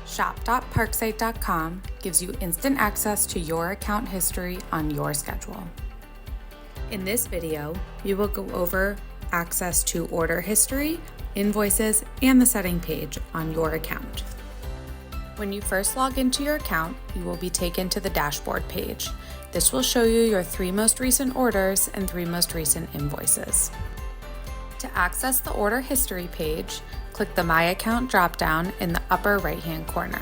Shop.parksite.com gives you instant access to your account history on your schedule. In this video, we will go over access to order history, invoices, and the setting page on your account. When you first log into your account, you will be taken to the dashboard page. This will show you your 3 most recent orders and 3 most recent invoices. To access the order history page, click the My Account dropdown in the upper right-hand corner.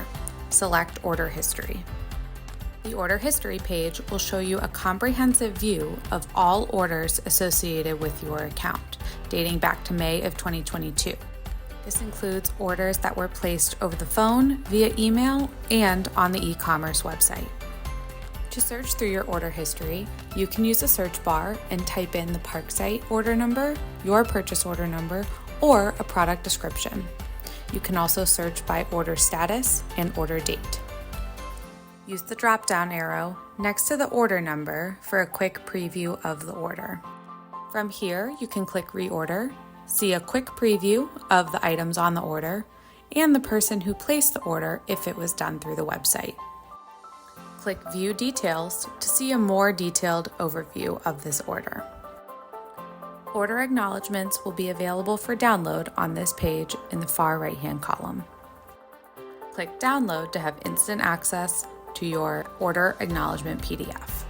Select Order History. The Order History page will show you a comprehensive view of all orders associated with your account, dating back to May of 2022. This includes orders that were placed over the phone, via email, and on the e-commerce website. To search through your order history, you can use the search bar and type in the Parksite order number, your purchase order number, or a product description. You can also search by order status and order date. Use the drop-down arrow next to the order number for a quick preview of the order. From here, you can click Reorder, see a quick preview of the items on the order, and the person who placed the order if it was done through the website. Click View Details to see a more detailed overview of this order. Order acknowledgements will be available for download on this page in the far right-hand column. Click Download to have instant access to your order acknowledgement PDF.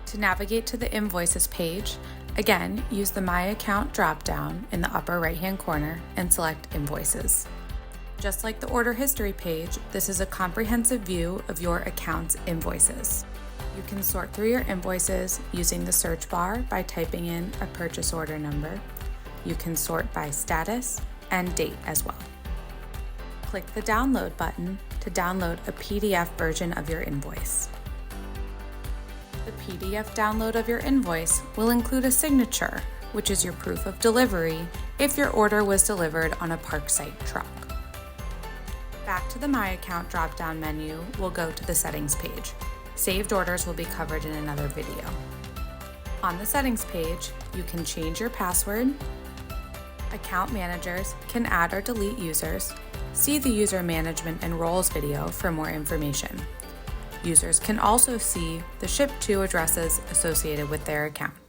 To navigate to the Invoices page, again, use the My Account dropdown in the upper right-hand corner and select Invoices. Just like the order history page, this is a comprehensive view of your account's invoices. You can sort through your invoices using the search bar by typing in a purchase order number. You can sort by status and date as well. Click the Download button to download a PDF version of your invoice. The PDF download of your invoice will include a signature, which is your proof of delivery if your order was delivered on a Parksite truck. Back to the My Account drop-down menu, we'll go to the Settings page. Saved orders will be covered in another video. On the Settings page, you can change your password. Account managers can add or delete users. See the User Management and Roles video for more information. Users can also see the Ship To addresses associated with their account.